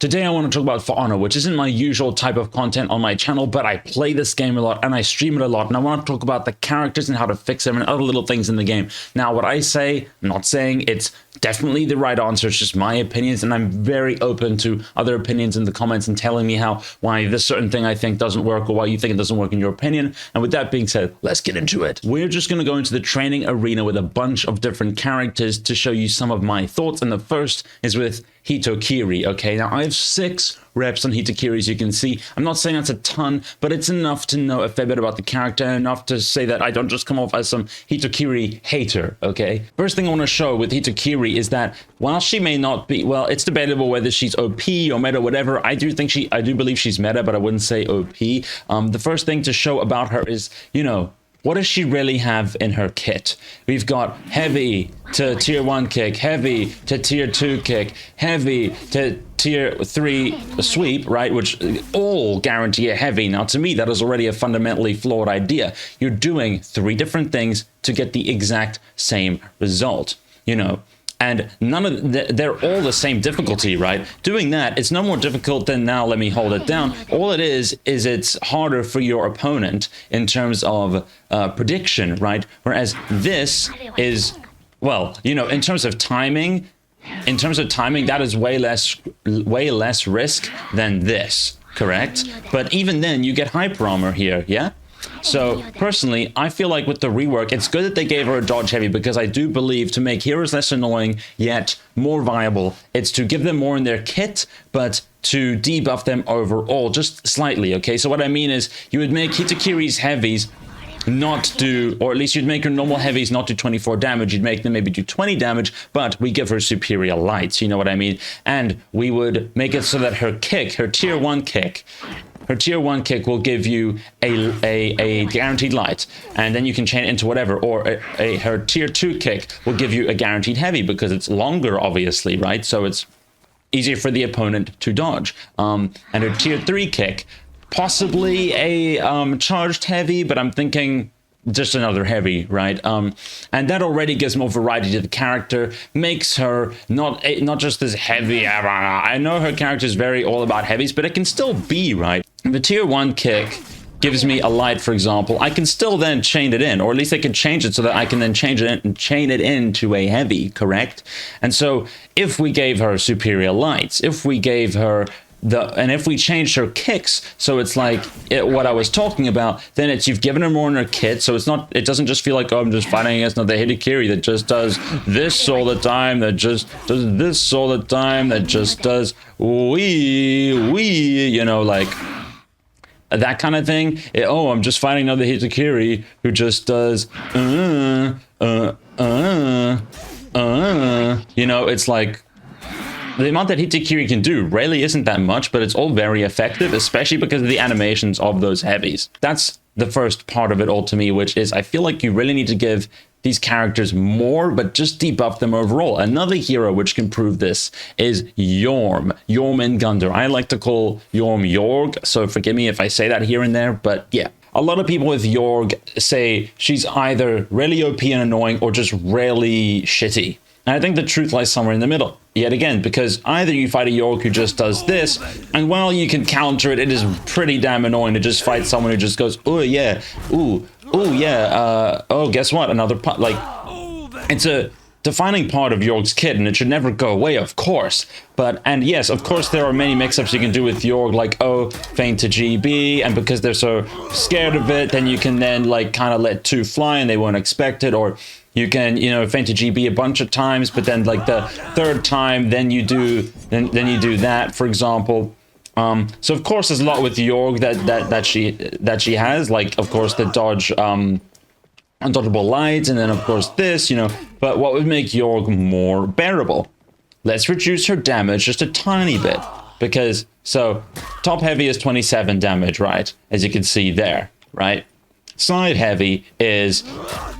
Today I want to talk about For Honor, which isn't my usual type of content on my channel, but I play this game a lot and I stream it a lot, and I want to talk about the characters and how to fix them and other little things in the game. Now, what I say, I'm not saying it's definitely the right answer, it's just my opinions, and I'm very open to other opinions in the comments and telling me why this certain thing I think doesn't work or why you think it doesn't work in your opinion. And with that being said, let's get into it. We're just going to go into the training arena with a bunch of different characters to show you some of my thoughts, and the first is with Hitakiri. Okay, now I have 6 reps on Hitakiri, as you can see. I'm not saying that's a ton, but it's enough to know a fair bit about the character, and enough to say that I don't just come off as some Hitakiri hater, okay? First thing I want to show with Hitakiri is that while she may not be, well, it's debatable whether she's OP or meta, whatever. I do believe she's meta, but I wouldn't say OP. The first thing to show about her is, you know, what does she really have in her kit? We've got heavy to tier 1 kick, heavy to tier 2 kick, heavy to tier 3 sweep, right? Which all guarantee a heavy. Now, to me, that is already a fundamentally flawed idea. You're doing 3 different things to get the exact same result, you know. And they're all the same difficulty, right? Doing that, it's no more difficult than now let me hold it down. All it is it's harder for your opponent in terms of prediction, right? Whereas this is, well, you know, in terms of timing, that is way less risk than this, correct? But even then, you get hyper armor here, yeah? So, personally, I feel like with the rework, it's good that they gave her a dodge heavy, because I do believe to make heroes less annoying, yet more viable, it's to give them more in their kit, but to debuff them overall, just slightly, okay? So what I mean is, you would make Hitakiri's heavies not do, or at least you'd make her normal heavies not do 24 damage, you'd make them maybe do 20 damage, but we give her superior lights, you know what I mean? And we would make it so that her kick, her tier 1 kick, will give you a guaranteed light, and then you can chain it into whatever, or her tier 2 kick will give you a guaranteed heavy, because it's longer, obviously, right? So it's easier for the opponent to dodge. And her tier 3 kick, possibly a charged heavy, but I'm thinking just another heavy, right? And that already gives more variety to the character, makes her not just this heavy. I know her character is very all about heavies, but it can still be, right? The tier 1 kick gives me a light, for example. I can still then chain it in, or at least I can change it so that I can then change it in and chain it into a heavy, correct? And so if we gave her superior lights, if we gave her if we changed her kicks, so it's like what I was talking about, then you've given her more in her kit, so it doesn't just feel like, oh, I'm just fighting against another Hitakiri that just does this all the time, that just does this all the time, that just does you know, like that kind of thing. Oh, I'm just fighting another Hitakiri who just does you know, it's like the amount that Hitakiri can do really isn't that much, but it's all very effective, especially because of the animations of those heavies. That's the first part of it all to me, which is I feel like you really need to give these characters more, but just debuff them overall. Another hero which can prove this is Yorm in Gundar. I like to call Yorm Yorg, so forgive me if I say that here and there, but yeah. A lot of people with Yorg say she's either really OP and annoying or just really shitty. And I think the truth lies somewhere in the middle, yet again, because either you fight a York who just does this, and while you can counter it, it is pretty damn annoying to just fight someone who just goes, oh yeah, ooh yeah, oh, guess what, another pot, like, it's a defining part of Yorg's kit, and it should never go away, of course. And yes, of course, there are many mix-ups you can do with Yorg, like, oh, feint to GB, and because they're so scared of it, then you can then, like, kind of let 2 fly, and they won't expect it, or you can, you know, feint to GB a bunch of times, but then, like, the 3rd time, then you do that, for example. So of course, there's a lot with Yorg that she has, like, of course, the dodge, undodgeable lights, and then of course this, you know, but what would make Yorg more bearable? Let's reduce her damage just a tiny bit, because, so, top heavy is 27 damage, right? As you can see there, right? Side heavy is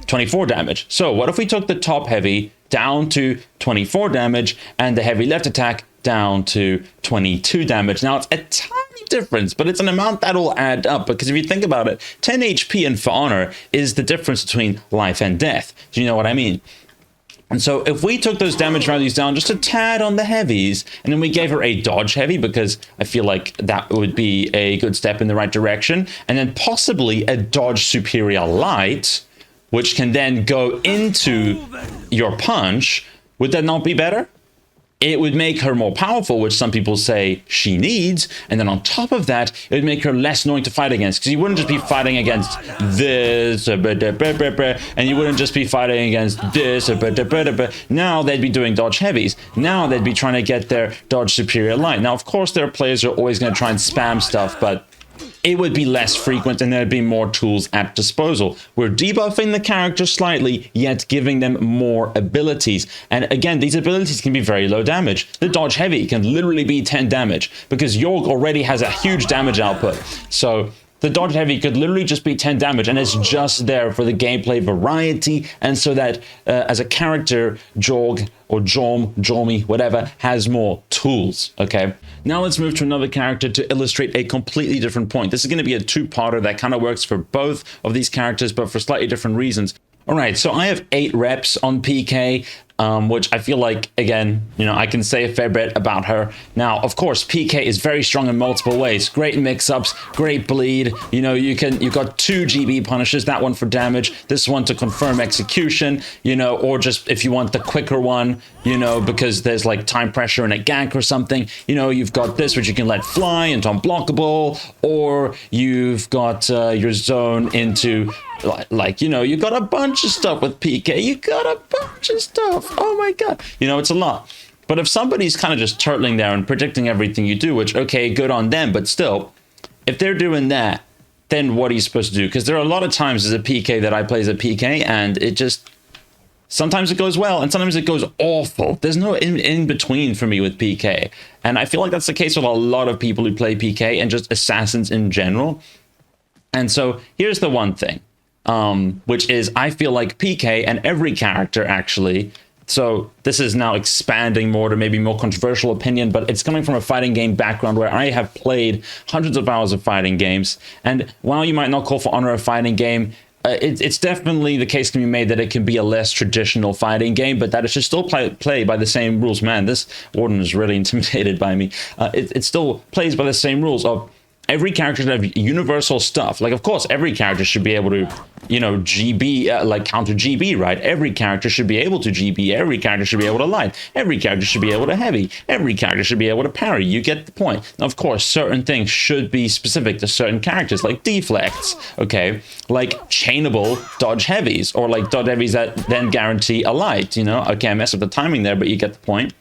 24 damage. So what if we took the top heavy down to 24 damage and the heavy left attack down to 22 damage? Now, it's a tiny difference, but it's an amount that'll add up, because if you think about it, 10 HP in For Honor is the difference between life and death. Do you know what I mean? And so if we took those damage values down just a tad on the heavies, and then we gave her a dodge heavy, because I feel like that would be a good step in the right direction, and then possibly a dodge superior light, which can then go into your punch, would that not be better? It would make her more powerful, which some people say she needs, and then on top of that, it would make her less annoying to fight against, because you wouldn't just be fighting against this, and you wouldn't just be fighting against this, now they'd be doing dodge heavies, now they'd be trying to get their dodge superior light. Now, of course, there are players who are always going to try and spam stuff, but it would be less frequent and there'd be more tools at disposal. We're debuffing the character slightly, yet giving them more abilities. And again, these abilities can be very low damage. The dodge heavy can literally be 10 damage because York already has a huge damage output. So the dodge heavy could literally just be 10 damage, and it's just there for the gameplay variety, and so that as a character, Jorg or Jormi, whatever, has more tools, okay? Now let's move to another character to illustrate a completely different point. This is going to be a two-parter that kind of works for both of these characters, but for slightly different reasons. All right, so I have 8 reps on PK, which I feel like, again, you know, I can say a fair bit about her. Now, of course, PK is very strong in multiple ways. Great mix-ups, great bleed. You know, you've got 2 GB punishes, that one for damage, this one to confirm execution, you know, or just if you want the quicker one, you know, because there's like time pressure and a gank or something, you know, you've got this, which you can let fly into unblockable, or you've got your zone into, like, you know, you got a bunch of stuff with PK. You got a bunch of stuff. Oh my god. You know, it's a lot. But if somebody's kind of just turtling there and predicting everything you do, which, okay, good on them, but still, if they're doing that, then what are you supposed to do? Because there are a lot of times as a PK that I play as a PK, and it just, sometimes it goes well, and sometimes it goes awful. There's no in between for me with PK. And I feel like that's the case with a lot of people who play PK and just assassins in general. And so here's the one thing. Which is, I feel like PK and every character actually, so this is now expanding more to maybe more controversial opinion, but it's coming from a fighting game background where I have played hundreds of hours of fighting games, and while you might not call For Honor a fighting game, it's definitely the case can be made that it can be a less traditional fighting game, but that it should still play by the same rules. Man, this Warden is really intimidated by me. It still plays by the same rules of every character should have universal stuff. Like, of course, every character should be able to, you know, GB, like counter GB, right? Every character should be able to GB. Every character should be able to light. Every character should be able to heavy. Every character should be able to parry. You get the point. Now, of course, certain things should be specific to certain characters, like deflects, okay? Like chainable dodge heavies, or like dodge heavies that then guarantee a light, you know? Okay, I messed up the timing there, but you get the point.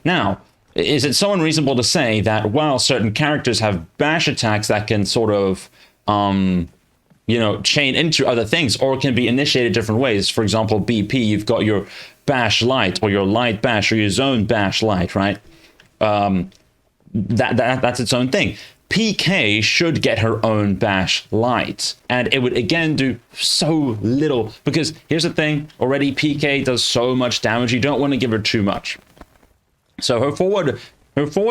Now, is it so unreasonable to say that while certain characters have bash attacks that can sort of, you know, chain into other things, or can be initiated different ways? For example, BP, you've got your bash light, or your light bash, or your zone bash light, right? That's its own thing. PK should get her own bash light, and it would again do so little, because here's the thing, already PK does so much damage, you don't want to give her too much. So her forward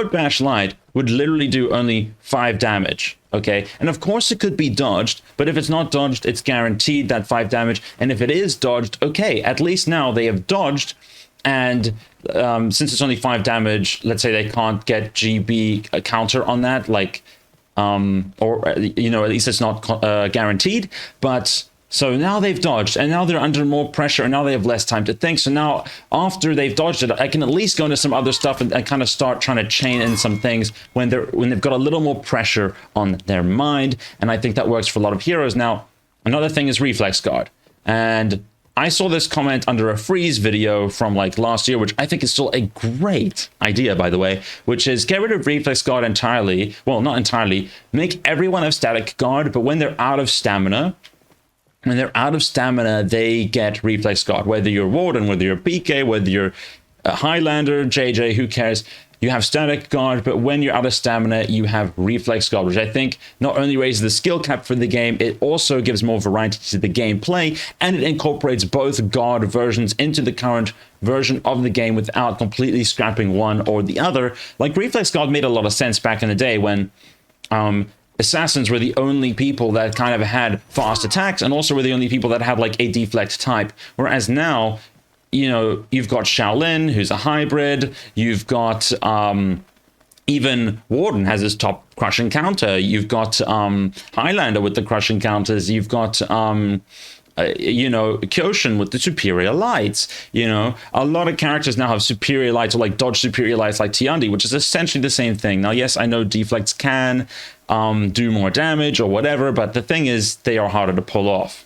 bash light would literally do only 5 damage, okay? And of course it could be dodged, but if it's not dodged, it's guaranteed that 5 damage. And if it is dodged, okay, at least now they have dodged, and since it's only 5 damage, let's say they can't get GB counter on that, like, or, you know, at least it's not guaranteed, but... So now they've dodged, and now they're under more pressure, and now they have less time to think. So now, after they've dodged it, I can at least go into some other stuff and kind of start trying to chain in some things when they've got a little more pressure on their mind. And I think that works for a lot of heroes. Now, another thing is Reflex Guard. And I saw this comment under a freeze video from like last year, which I think is still a great idea, by the way, which is get rid of Reflex Guard entirely. Well, not entirely. Make everyone have Static Guard, but when they're out of stamina, they get Reflex Guard. Whether you're Warden, whether you're PK, whether you're a Highlander, JJ, who cares? You have Static Guard, but when you're out of stamina, you have Reflex Guard, which I think not only raises the skill cap for the game, it also gives more variety to the gameplay, and it incorporates both guard versions into the current version of the game without completely scrapping one or the other. Like, Reflex Guard made a lot of sense back in the day when... assassins were the only people that kind of had fast attacks, and also were the only people that had like a deflect type. Whereas now, you know, you've got Shaolin, who's a hybrid. You've got even Warden has his top crushing counter. You've got Highlander with the crushing counters. You've got you know, Kyoshin with the superior lights. You know, a lot of characters now have superior lights, or like dodge superior lights, like Tiandi, which is essentially the same thing. Now, yes, I know deflects can do more damage or whatever, but the thing is, they are harder to pull off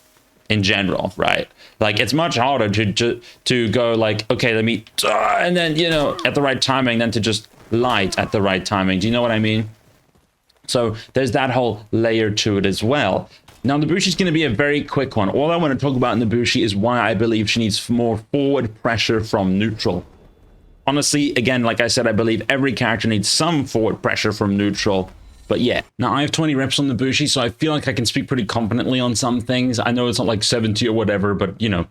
in general, right? Like, it's much harder to go like, okay, let me, and then, you know, at the right timing, than to just light at the right timing. Do you know what I mean? So there's that whole layer to it as well. Now, Nabushi's going to be a very quick one. All I want to talk about Nabushi is why I believe she needs more forward pressure from neutral. Honestly, again, like I said, I believe every character needs some forward pressure from neutral. But yeah, now I have 20 reps on Nabushi, so I feel like I can speak pretty confidently on some things. I know it's not like 70 or whatever, but you know,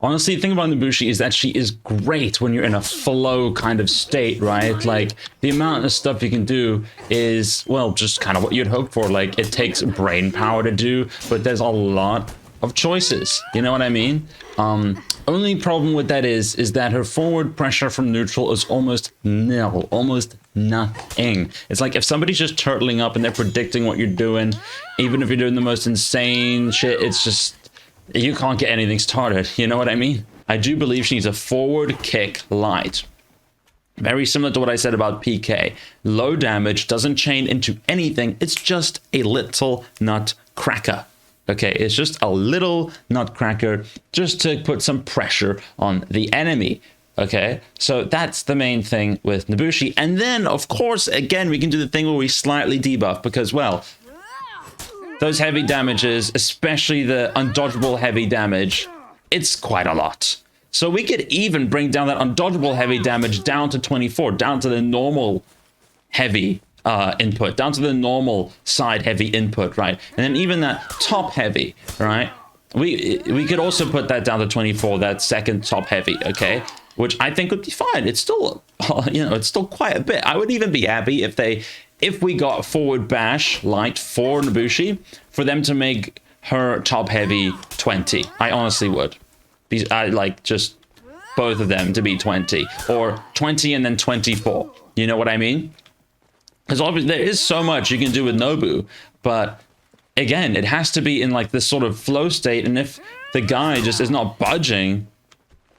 honestly, the thing about Nabushi is that she is great when you're in a flow kind of state, right? Like, the amount of stuff you can do is, well, just kind of what you'd hope for. Like, it takes brain power to do, but there's a lot of choices. You know what I mean? Only problem with that is that her forward pressure from neutral is almost nil, almost nothing. It's like if somebody's just turtling up and they're predicting what you're doing, even if you're doing the most insane shit, it's just, you can't get anything started. You know what I mean? I do believe she needs a forward kick light. Very similar to what I said about PK. Low damage, doesn't chain into anything. It's just a little nutcracker. Okay, it's just a little nutcracker just to put some pressure on the enemy. Okay, so that's the main thing with Nabushi. And then, of course, again, we can do the thing where we slightly debuff because, well, those heavy damages, especially the undodgeable heavy damage, it's quite a lot. So we could even bring down that undodgeable heavy damage down to 24, down to the normal heavy input, down to the normal side heavy input, right? And then even that top heavy, right? We could also put that down to 24, that second top heavy, okay? Which I think would be fine. It's still, you know, it's still quite a bit. I would even be happy if we got forward bash light for Nabushi, for them to make her top heavy 20. I honestly would. I like just both of them to be 20, or 20 and then 24. You know what I mean? Because obviously there is so much you can do with Nobu, but again, it has to be in like this sort of flow state, and if the guy just is not budging,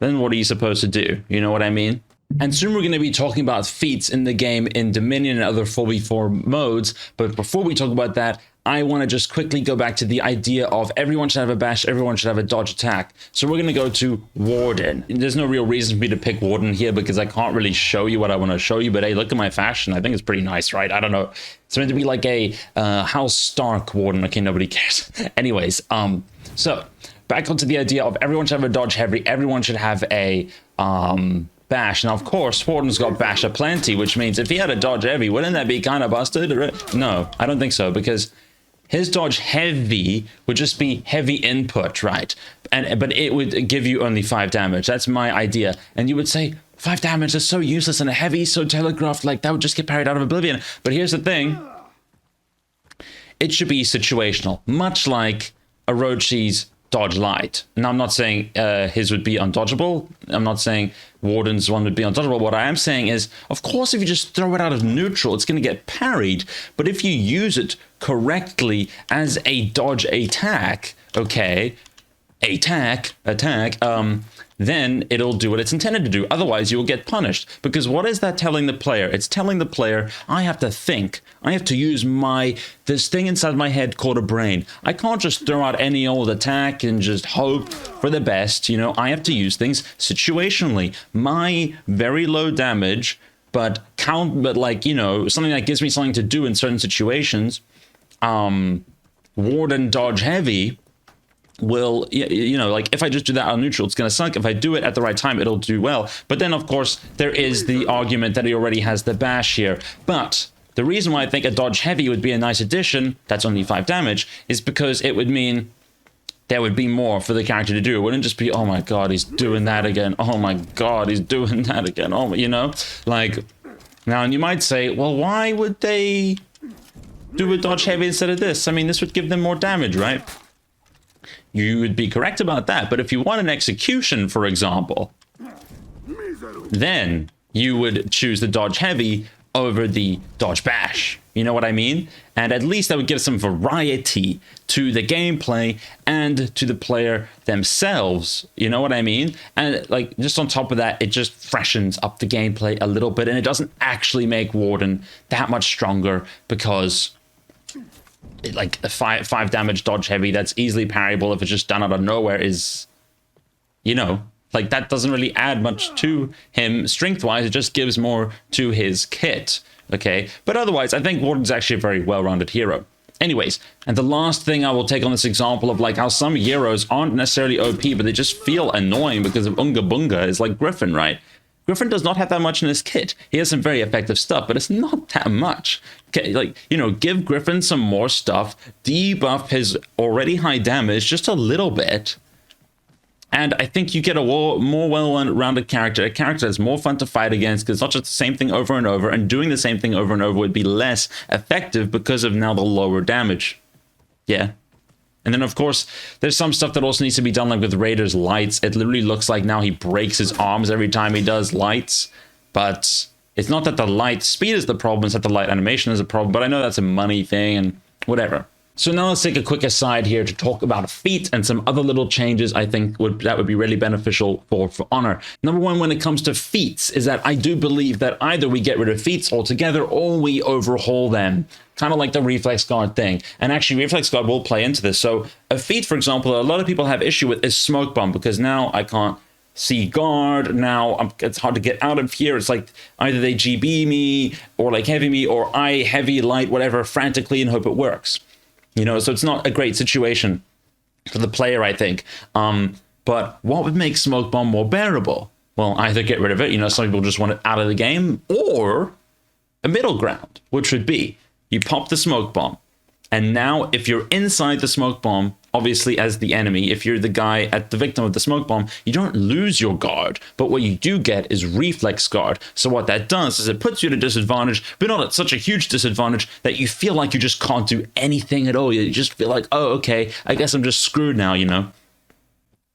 then what are you supposed to do? You know what I mean? And soon we're going to be talking about feats in the game in Dominion and other 4v4 modes, but before we talk about that, I want to just quickly go back to the idea of everyone should have a bash, everyone should have a dodge attack. So we're going to go to Warden. There's no real reason for me to pick Warden here because I can't really show you what I want to show you, but hey, look at my fashion. I think it's pretty nice, right? I don't know. It's meant to be like a House Stark Warden. Okay, nobody cares. Anyways, so back onto the idea of everyone should have a dodge heavy, everyone should have a bash. Now, of course, Warden's got bash aplenty, which means if he had a dodge heavy, wouldn't that be kind of busted? No, I don't think so, because his dodge heavy would just be heavy input, right? But it would give you only 5 damage. That's my idea. And you would say, 5 damage is so useless, and a heavy so telegraphed, like that would just get parried out of oblivion. But here's the thing. It should be situational, much like Orochi's dodge light. Now, I'm not saying his would be undodgeable. I'm not saying Warden's one would be undodgeable. What I am saying is, of course, if you just throw it out of neutral, it's going to get parried. But if you use it correctly as a dodge attack, okay, attack, then it'll do what it's intended to do. Otherwise, you will get punished. Because what is that telling the player? It's telling the player, I have to think. I have to use this thing inside my head called a brain. I can't just throw out any old attack and just hope for the best. You know, I have to use things situationally. My very low damage, but like, you know, something that gives me something to do in certain situations, Warden dodge heavy will, you know, like if I just do that on neutral, it's going to suck. If I do it at the right time, it'll do well. But then, of course, there is the argument that he already has the bash here. But the reason why I think a dodge heavy would be a nice addition, that's only 5 damage, is because it would mean there would be more for the character to do. It wouldn't just be, oh my god, he's doing that again. Oh my god, he's doing that again. Oh, you know, like, now, and you might say, well, why would they do a dodge heavy instead of this? I mean, this would give them more damage, right? you would be correct about that. But if you want an execution, for example, then you would choose the dodge heavy over the dodge bash. You know what I mean? And at least that would give some variety to the gameplay and to the player themselves. You know what I mean? And like, just on top of that, it just freshens up the gameplay a little bit, and it doesn't actually make Warden that much stronger, because like a 5 damage dodge heavy that's easily parryable if it's just done out of nowhere is, you know, like, that doesn't really add much to him strength-wise. It just gives more to his kit, okay? But otherwise, I think Warden's actually a very well-rounded hero. Anyways, and the last thing I will take on this example of like how some heroes aren't necessarily OP, but they just feel annoying because of Unga Bunga, is like Griffin, right? Griffin does not have that much in his kit. He has some very effective stuff, but it's not that much. Okay, like, you know, give Griffin some more stuff, debuff his already high damage just a little bit, and I think you get a more well-rounded character, a character that's more fun to fight against, because it's not just the same thing over and over, and doing the same thing over and over would be less effective because of now the lower damage. Yeah. And then, of course, there's some stuff that also needs to be done, like with Raider's lights. It literally looks like now he breaks his arms every time he does lights, but it's not that the light speed is the problem, it's that the light animation is a problem, but I know that's a money thing and whatever. So now let's take a quick aside here to talk about Feats and some other little changes I think that would be really beneficial for Honor. Number one, when it comes to Feats, is that I do believe that either we get rid of Feats altogether or we overhaul them. Kind of like the Reflex Guard thing. And actually, Reflex Guard will play into this. So a feat, for example, that a lot of people have issue with is Smoke Bomb, because now I can't see guard. Now it's hard to get out of here. It's like either they GB me or like heavy me, or I heavy, light, whatever, frantically and hope it works. You know, so it's not a great situation for the player, I think. But what would make Smoke Bomb more bearable? Well, either get rid of it, you know, some people just want it out of the game, or a middle ground, which would be you pop the Smoke Bomb, and now if you're inside the Smoke Bomb, obviously as the enemy, if you're the guy at the victim of the Smoke Bomb, you don't lose your guard, but what you do get is Reflex Guard. So what that does is it puts you at a disadvantage, but not at such a huge disadvantage that you feel like you just can't do anything at all. You just feel like, oh, okay, I guess I'm just screwed now, you know?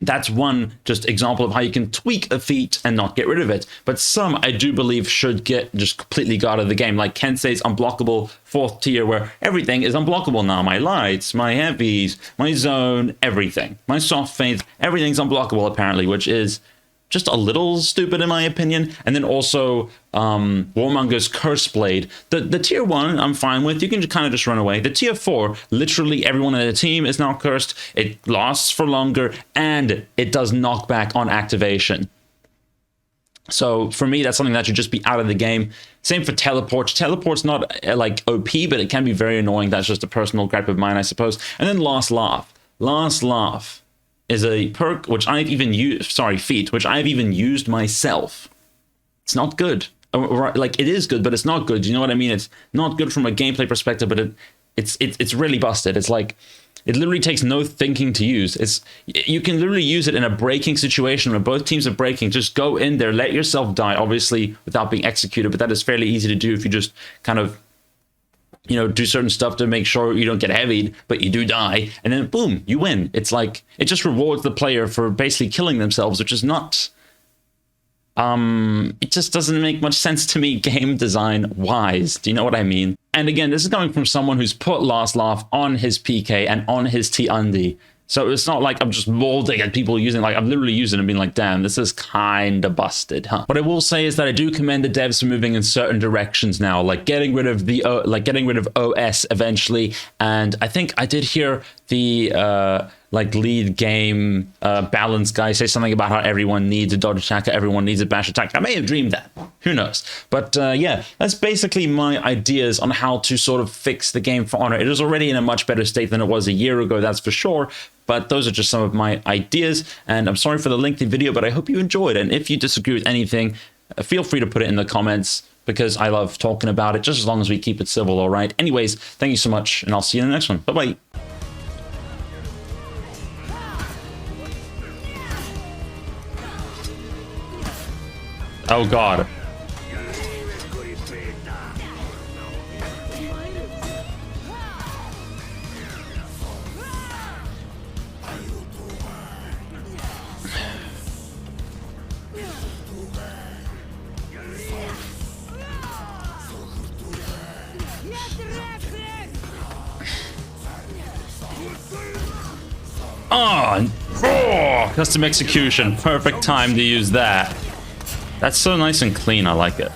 That's one just example of how you can tweak a feat and not get rid of it. But some, I do believe, should get just completely got of the game. Like Kensei's unblockable 4th tier, where everything is unblockable now. My lights, my heavies, my zone, everything. My soft feints, everything's unblockable apparently, which is just a little stupid in my opinion. And then also Warmonger's Curse Blade. The tier 1 I'm fine with. You can kind of just run away. The tier 4, literally everyone in the team is now cursed. It lasts for longer, and it does knockback on activation. So for me, that's something that should just be out of the game. Same for Teleport. Teleport's not like OP, but it can be very annoying. That's just a personal gripe of mine, I suppose. And then Last Laugh. Last Laugh is a perk which I've even used, feat, which I've even used myself. It's not good. Like, it is good, but it's not good. You know what I mean? It's not good from a gameplay perspective, but it's really busted. It's like, it literally takes no thinking to use. You can literally use it in a breaking situation where both teams are breaking. Just go in there, let yourself die, obviously without being executed, but that is fairly easy to do if you just kind of, you know, do certain stuff to make sure you don't get heavied, but you do die, and then boom, you win. It's like, it just rewards the player for basically killing themselves, which is not, it just doesn't make much sense to me game design wise. Do you know what I mean? And again, this is coming from someone who's put Last Laugh on his PK and on his T-Undi. So it's not like I'm just molding at people using, like, I'm literally using it and being like, damn, this is kind of busted, huh? What I will say is that I do commend the devs for moving in certain directions now, like getting rid of the, OS eventually. And I think I did hear the, like, lead game balance guy say something about how everyone needs a dodge attack, everyone needs a bash attack. I may have dreamed that. Who knows? But yeah, that's basically my ideas on how to sort of fix the game for Honor. It is already in a much better state than it was a year ago, that's for sure. But those are just some of my ideas, and I'm sorry for the lengthy video, but I hope you enjoyed. And if you disagree with anything, feel free to put it in the comments, because I love talking about it, just as long as we keep it civil, all right? Anyways, thank you so much, and I'll see you in the next one. Bye-bye. Oh, God. Oh, custom execution. Perfect time to use that. That's so nice and clean. I like it.